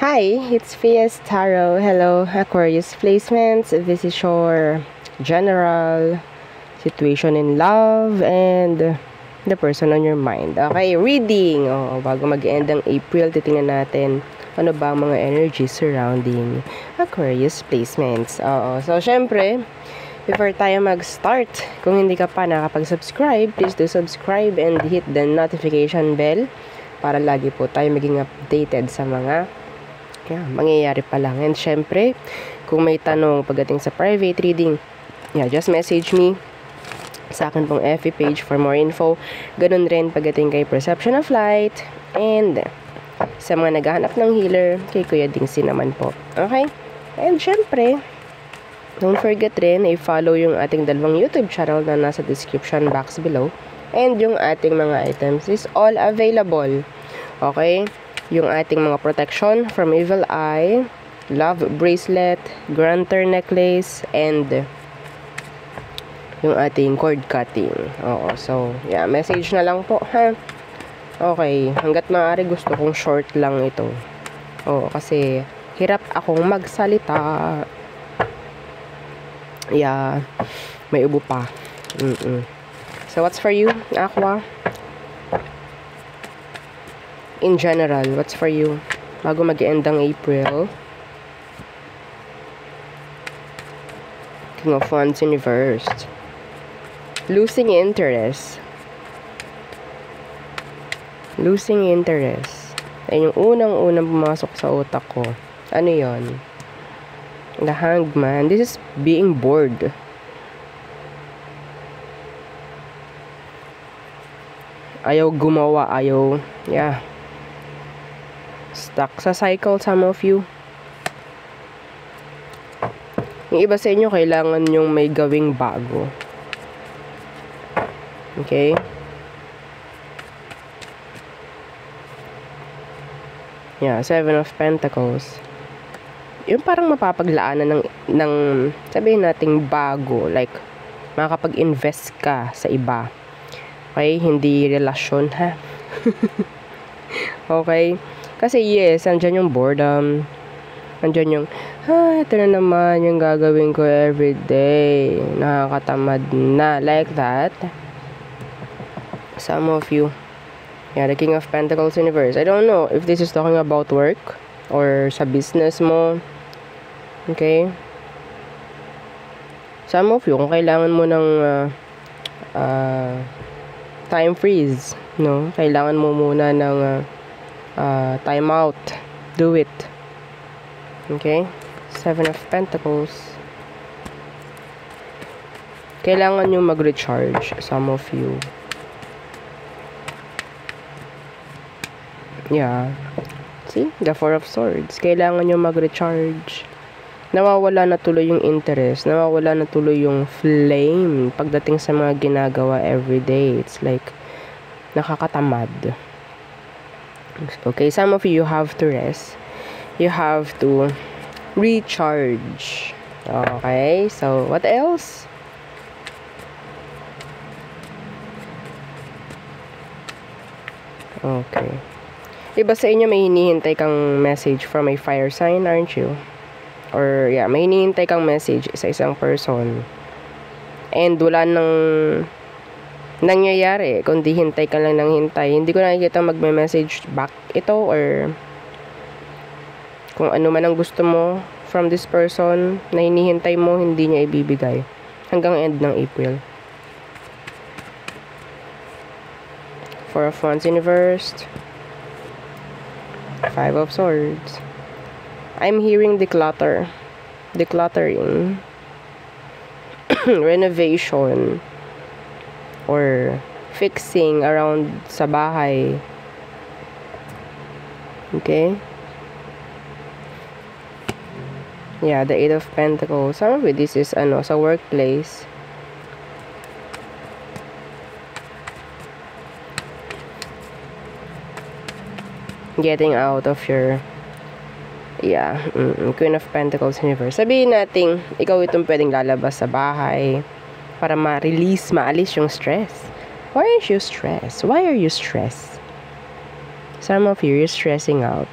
Hi, it's Fias Tarot. Hello, Aquarius placements. This is your general situation in love and the person on your mind. Okay, reading. Bago mag-end ang April, titingnan natin ano ba ang mga energy surrounding Aquarius placements. So syempre, before tayo mag-start, kung hindi ka pa nakapag-subscribe, please do subscribe and hit the notification bell para lagi po tayo maging updated sa mga mangyayari pa lang. And syempre, kung may tanong pagdating sa private reading, just message me sa akin pong FB page for more info. Ganun rin pagdating kay Perception of Light and sa mga naghahanap ng healer, kay Kuya Dingsi naman po. Okay? And syempre, don't forget rin i-follow yung ating dalawang YouTube channel na nasa description box below. And yung ating mga items is all available. Okay? Yung ating mga protection from evil eye, love bracelet, grantor necklace, and yung ating cord cutting. So, message na lang po, ha? Okay, hanggat maaari gusto kong short lang ito. Kasi hirap akong magsalita. May ubo pa. So, what's for you, Aqua? In general, what's for you? Bago mag-end ang April. King of Wands reversed. Losing interest. Losing interest. Ay, yung unang-unang pumasok sa utak ko. Ano yon? The Hanged Man. This is being bored. Ayaw gumawa. Stuck sa cycle, some of you. Yung iba sa inyo, kailangan yung may gawing bago. Okay? Seven of Pentacles. Yung parang mapapaglaanan ng sabihin nating bago. Like, makakapag-invest ka sa iba. Okay? Hindi relasyon, ha? Okay? Kasi yes, andyan yung boredom. Andyan yung, ito na naman yung gagawin ko everyday. Nakakatamad na. Like that. Some of you. The King of Pentacles universe. I don't know if this is talking about work or sa business mo. Okay? Some of you, kung kailangan mo ng time freeze, no? Kailangan mo muna ng time out. Do it. Okay? Seven of Pentacles. Kailangan nyo mag-recharge. Some of you. See? The Four of Swords. Kailangan nyo mag-recharge. Nawawala na tuloy yung interest. Nawawala na tuloy yung flame. Pagdating sa mga ginagawa everyday. It's like, nakakatamad. Okay, some of you have to rest. You have to recharge. Okay, so what else? Okay. Iba sa inyo may hinihintay kang message from a fire sign, aren't you? Or may hinihintay kang message sa isang person. And wala nang nangyayari, kundi hintay ka lang ng hintay. Hindi ko nakikita magme-message back ito or kung ano man ang gusto mo from this person na hinihintay mo, hindi niya ibibigay hanggang end ng April. Four of Wands reversed. Five of Swords. I'm hearing decluttering, renovation, or fixing around sa bahay. Okay? The Eight of Pentacles. Some of it, this is sa workplace. Getting out of your Queen of Pentacles universe. Sabihin natin, ikaw itong pwedeng lalabas sa bahay para maalis yung stress. Why are you stressed? Why are you stressed? Some of you are stressing out.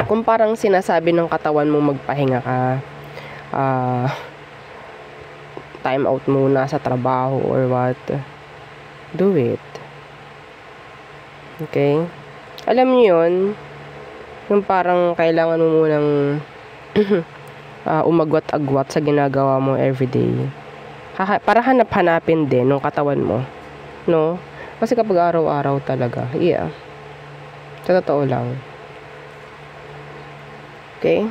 Kung parang sinasabi ng katawan mo magpahinga ka, time out muna sa trabaho or what, do it. Okay? Alam niyo yun, yung parang kailangan mo munang umagwat-agwat sa ginagawa mo everyday. Para hanap-hanapin din ng katawan mo. No? Kasi kapag araw-araw talaga, yeah. Sa totoo lang. Okay?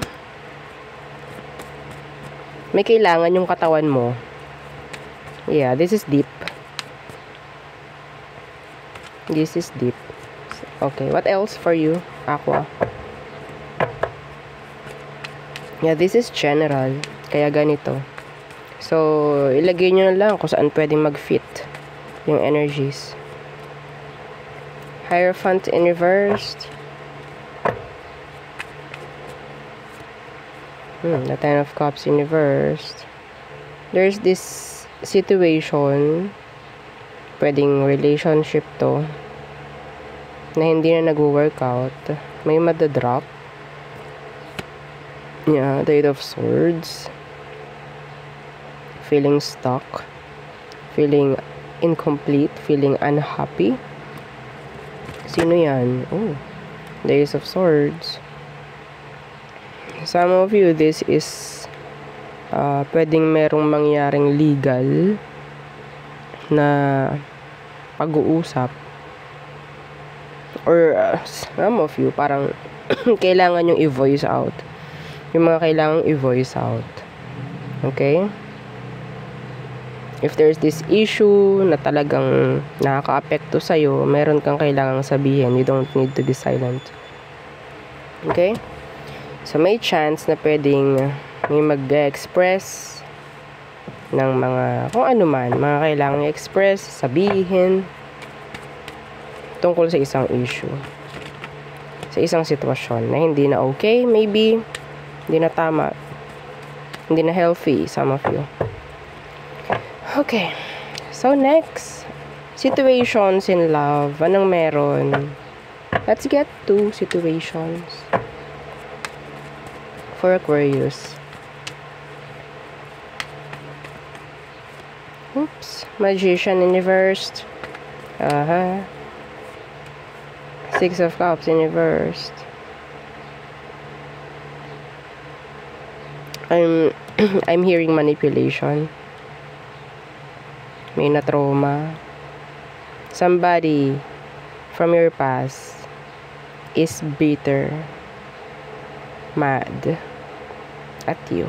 May kailangan yung katawan mo. Yeah, this is deep. This is deep. Okay, what else for you, Aqua? Yeah, this is general. Kaya ganito. So, ilagay nyo na lang kung saan pwedeng mag-fit yung energies. Hierophant in reverse. The Ten of Cups in reverse. There's this situation, pwedeng relationship to, na hindi na nag-workout. May madadrop. Yeah, the Eight of Swords. Feeling stuck. Feeling incomplete. Feeling unhappy. Sino yan? Oh, the Ace of Swords. Some of you, this is pwedeng merong mangyaring legal na pag-uusap. Or some of you, parang kailangan yung i-voice out. Yung mga kailangang i-voice out. Okay? If there's this issue na talagang nakaka-apekto sa'yo, meron kang kailangang sabihin. You don't need to be silent. Okay? So, may chance na pwedeng may mag-express ng mga, kung ano man, mga kailangang express, sabihin, tungkol sa isang issue. Sa isang sitwasyon na hindi na okay, maybe, hindi na tama, hindi na healthy, some of you. Okay. So, next, situations in love. Anong meron? Let's get to situations for Aquarius. Oops. Magician in reverse. Six of Cups in reverse. I'm hearing manipulation. May na-trauma. Somebody from your past is bitter, mad at you.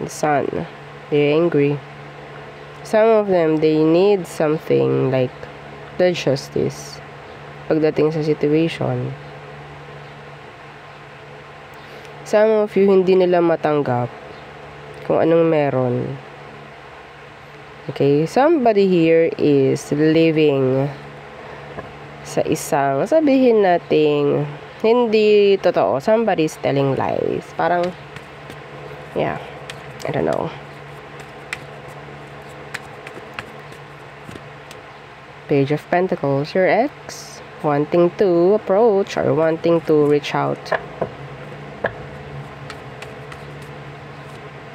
The Sun. They're angry. Some of them, they need something like the justice pagdating sa situation. Some of you, hindi nila matanggap kung anong meron. Okay, somebody here is living sa isang, sabihin nating hindi totoo. Somebody is telling lies. Parang, yeah, I don't know. Page of Pentacles, your ex wanting to approach or wanting to reach out.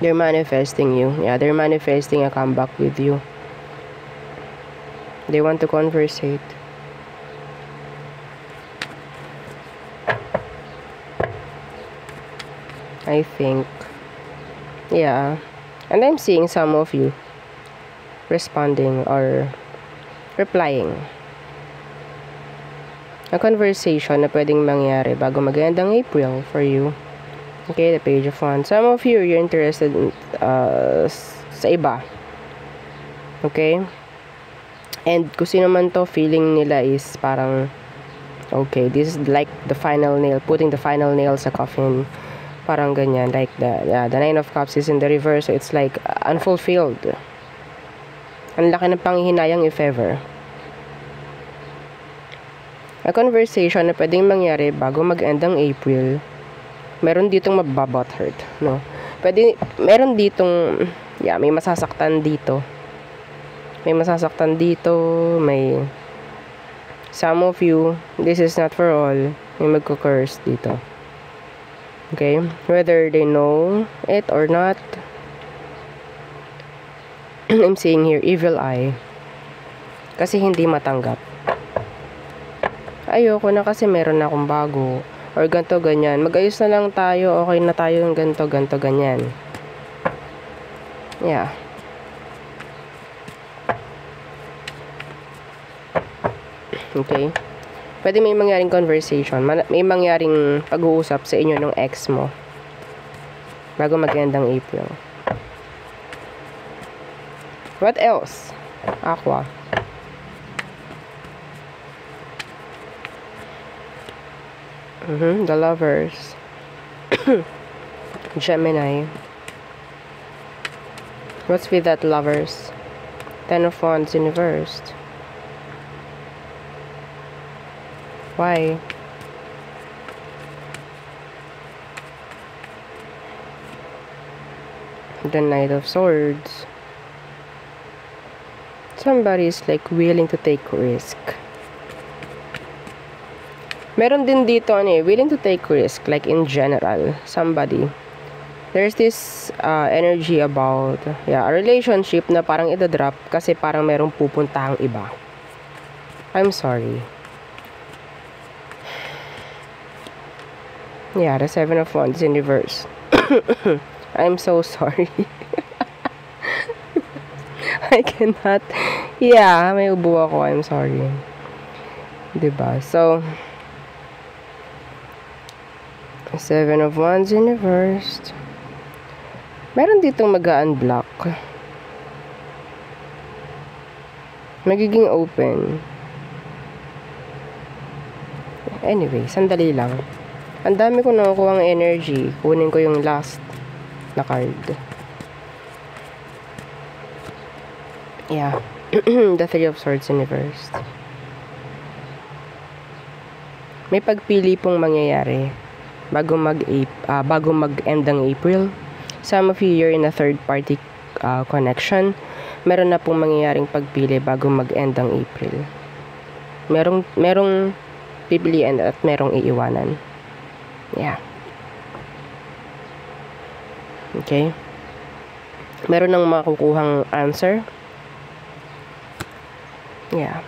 They're manifesting you. Yeah, they're manifesting a comeback with you. They want to conversate. I think. Yeah. And I'm seeing some of you responding or replying. A conversation na pwedeng mangyari bago mag-end ang April for you. Okay, the Page of Wands. Some of you, you're interested in, sa iba. Okay? And kung sino man to, feeling nila is parang, okay, this is like the final nail, putting the final nail sa coffin. Parang ganyan, like the Nine of Cups is in the reverse, so it's like unfulfilled. Ang laki ng panghihinayang if ever. A conversation na pwedeng mangyari bago mag-end ang April. Meron ditong mababot hurt, no? Meron ditong, yeah, may masasaktan dito. may masasaktan dito, may some of you, this is not for all, may magko-curse dito. Okay? Whether they know it or not, I'm seeing here, evil eye. Kasi hindi matanggap. Ayoko na kasi meron na akong bago. Or ganto ganyan. Mag-ayos na lang tayo, okay na tayo ng ganto ganyan. Yeah. Okay? Pwede may mangyaring conversation. May mangyaring pag-uusap sa inyo ng ex mo. Bago mag-endang April. What else? Aqua. The Lovers. Gemini. What's with that, Lovers? Ten of Wands inversed. Why? The Knight of Swords. Somebody is like willing to take risk. Meron din dito willing to take risk, like in general, somebody. There's this energy about a relationship na parang ida-drop kasi parang merong pupuntahang iba. I'm sorry. Yeah, the Seven of Wands in reverse. I'm so sorry. I cannot. Yeah, may ubo ako. I'm sorry. Diba? So, Seven of Wands in reverse. Meron ditong mag-unblock. Magiging open. Anyway, sandali lang. Ang dami ko nakukuha ng energy. Kunin ko yung last na card. Yeah. The Three of Swords in reverse. May pagpili pong mangyayari bago mag-end ang April. Some of you, you're in a third party connection. Meron na pong mangyayaring pagpili bago mag-end ang April. Merong pipilian at merong iiwanan. Yeah. Okay. Meron nang makukuhang answer. Yeah.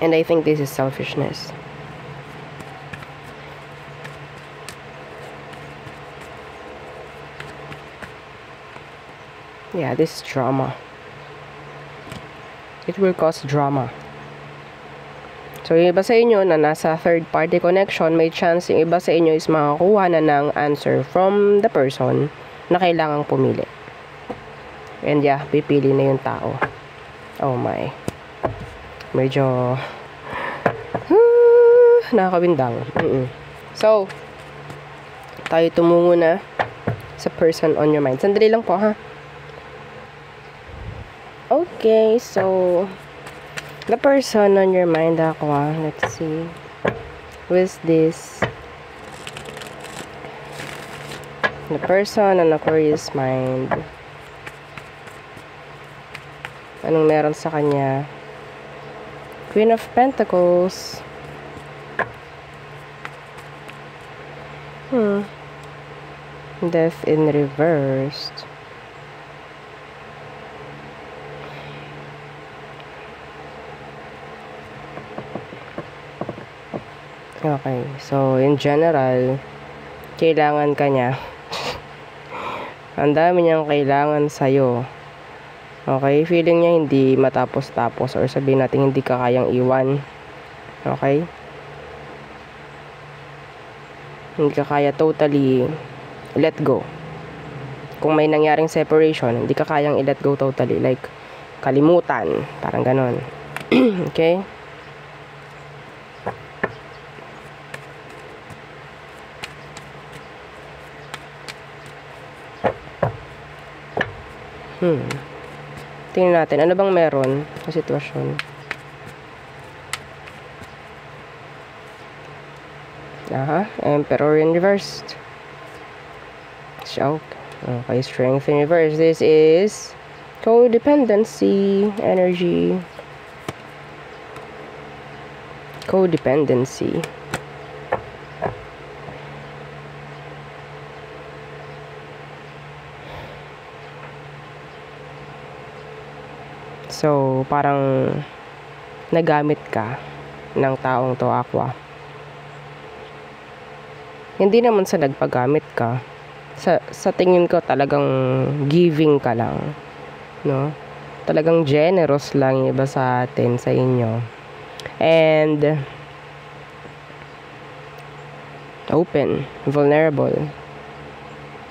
And I think this is selfishness. Yeah, this is drama. It will cause drama. So, yung iba sa inyo na nasa third party connection, may chance yung iba sa inyo is makakuha na ng answer from the person na kailangang pumili. And yeah, pipili na yung tao. Oh my. Medyo nakakabindang. So, tayo tumungo na sa person on your mind. Sandali lang po, ha? Okay, so the person on your mind, Aqua. Let's see. Who is this? The person on Aquarius mind. Anong meron sa kanya? Queen of Pentacles. Death in reversed. Okay, so in general, kailangan ka niya. Ang dami niyang kailangan sa'yo. Okay, feeling niya hindi matapos-tapos or sabihin natin hindi ka kayang iwan. Okay? Hindi ka kaya totally let go. Kung may nangyaring separation, hindi ka kayang i-let go totally. Like, kalimutan. Parang ganon. Okay? Tingnan natin, ano bang meron sa sitwasyon? Emperor in reversed. Choke. Okay, strength in reverse. This is codependency energy. Codependency. So, parang nagamit ka ng taong to, Aqua. Hindi naman sa nagpagamit ka. Sa tingin ko talagang giving ka lang, no? Talagang generous lang yung iba sa atin, sa inyo. And open, vulnerable.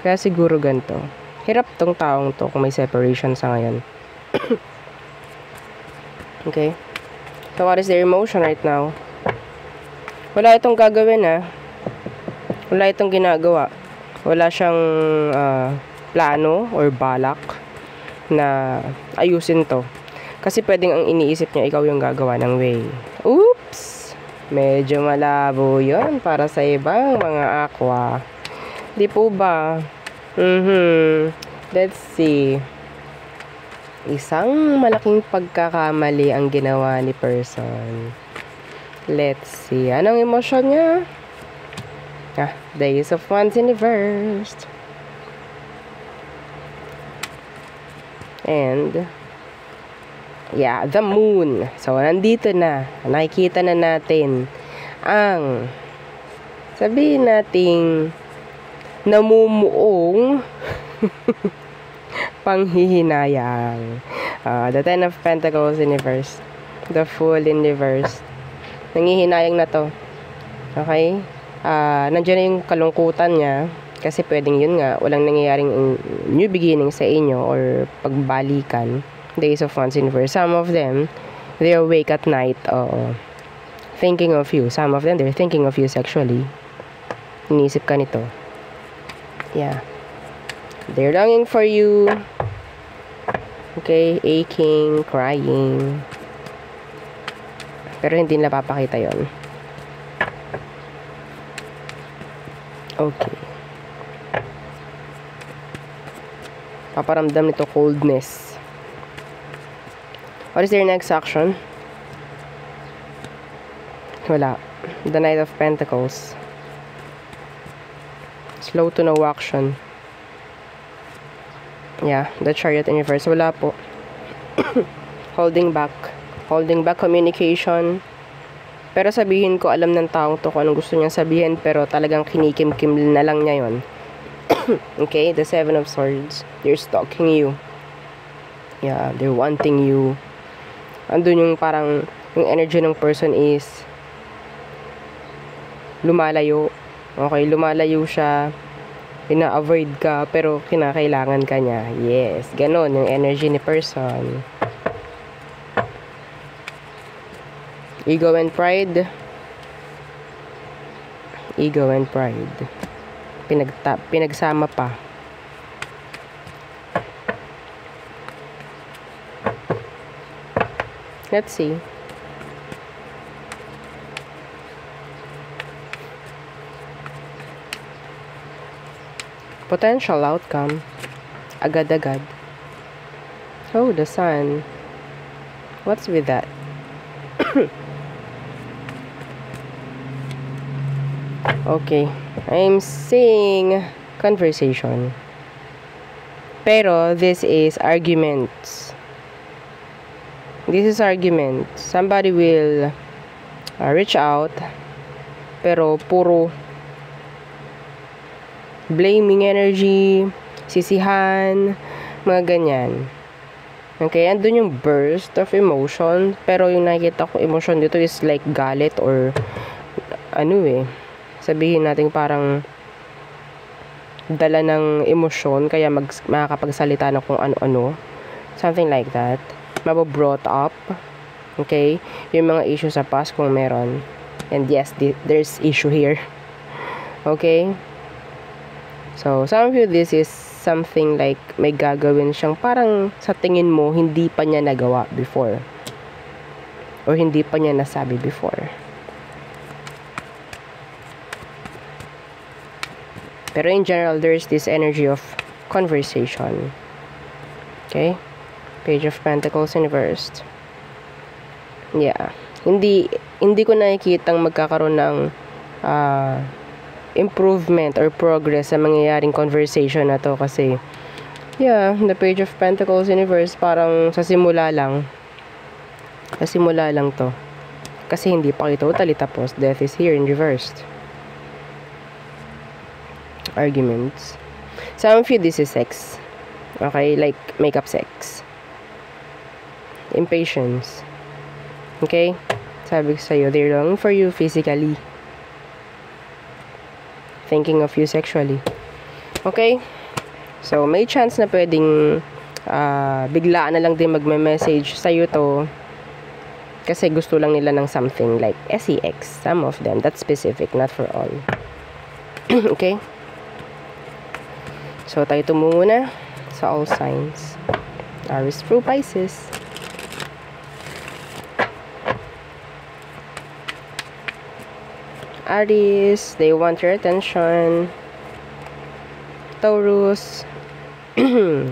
Kaya siguro ganito. Hirap tong taong to kung may separation sa ngayon. Okay? So what is their emotion right now? Wala itong gagawin, wala itong ginagawa. Wala siyang plano or balak na ayusin to. Kasi pwedeng ang iniisip niya, ikaw yung gagawa ng way. Oops! Medyo malabo yun para sa ibang mga Aqua. Di po ba? Let's see. Isang malaking pagkakamali ang ginawa ni person. Let's see. Anong emosyon niya? The Ace of Wands in reverse. And yeah, the Moon. So, nandito na. Nakikita na natin ang sabihin nating namumuong panghihinayang. The Ten of Pentacles in reverse. The Fool in reverse. Nangihinayang na to. Okay? Nandiyan na yung kalungkutan niya kasi pwedeng yun nga walang nangyayaring new beginning sa inyo or pagbalikan. The Ace of Wands in reverse. Some of them, they awake at night thinking of you. Some of them, they're thinking of you sexually. Inisip ka nito. Yeah. They're longing for you. Okay, aching, crying. Pero hindi nila papakita yon. Okay. Paparamdam nito coldness. What is their next action? Wala. The Knight of Pentacles. Slow to no action. Yeah, the Chariot in reverse. Wala po. Holding back. Holding back communication. Pero sabihin ko, alam ng taong to kung anong gusto niyang sabihin, pero talagang kinikim-kim na lang niya yon. Okay, the Seven of Swords. They're stalking you. Yeah, they're wanting you. Andun yung parang, yung energy ng person is lumalayo. Okay, lumalayo siya. Ina-avoid ka, pero kinakailangan ka niya. Yes, ganon yung energy ni person. Ego and pride. Ego and pride. Pinagsama pa. Let's see. Potential outcome. Agad-agad. Oh, the Sun. What's with that? Okay. I'm seeing conversation. Pero this is arguments. This is argument. Somebody will reach out. Pero puro blaming energy, sisihan, mga ganyan. Okay, andun yung burst of emotion. Pero yung nakikita ko emotion dito is like galit or sabihin natin parang dala ng emosyon kaya makakapagsalita na kung ano-ano. Something like that. Mabobrought up. Okay? Yung mga issue sa past kung meron. And yes, there's issue here. Okay? So, some of you, this is something like may gagawin siyang parang sa tingin mo hindi pa niya nagawa before. Or hindi pa niya nasabi before. Pero in general, there's this energy of conversation. Okay? Page of Pentacles inversed. Yeah. Hindi ko nakikitang magkakaroon ng improvement or progress sa mangyayaring conversation na to kasi yeah, the Page of Pentacles inverse parang sa simula lang to kasi hindi pa kayo totally tapos. Death is here in reversed. Arguments. Some of you, this is sex. Okay, like makeup sex. Impatience. Okay? Sabi ko sa'yo, they're longing for you physically. Thinking of you sexually. Okay? So, may chance na pwedeng biglaan na lang din magme-message sa'yo to kasi gusto lang nila ng something like sex. Some of them. That's specific, not for all. Okay? So, tayo muna sa all signs. Aries through Pisces. Aries, they want your attention. Taurus,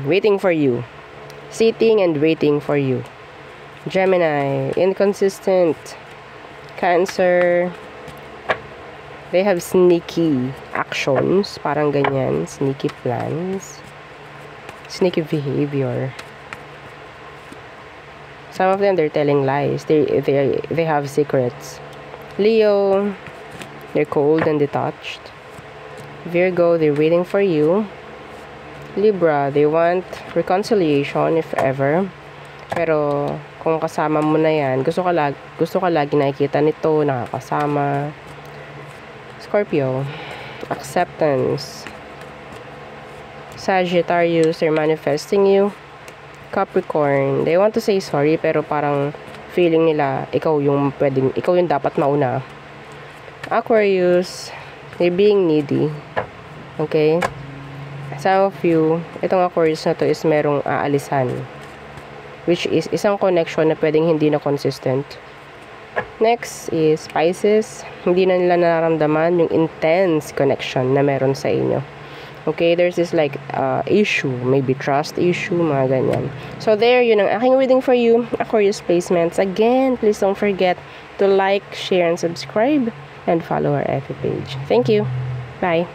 waiting for you. Sitting and waiting for you. Gemini, inconsistent. Cancer, they have sneaky actions, parang ganyan, sneaky plans, sneaky behavior. Some of them, they're telling lies. They have secrets. Leo, they're cold and detached. Virgo, they're waiting for you. Libra, they want reconciliation if ever. Pero kung kasama mo na yan, gusto ka lagi nakikita nito, nakakasama. Scorpio, acceptance. Sagittarius, they're manifesting you. Capricorn, they want to say sorry pero parang feeling nila ikaw yung dapat mauna. Aquarius, they're being needy. Okay? Some of you, itong Aquarius na to is merong aalisan. Which is isang connection na pwedeng hindi na consistent. Next is Pisces. Hindi na nila nararamdaman yung intense connection na meron sa inyo. Okay, there's this like issue, maybe trust issue, mga ganyan. So there, yun ang aking reading for you, Aquarius placements. Again, please don't forget to like, share, and subscribe, and follow our FB page. Thank you. Bye.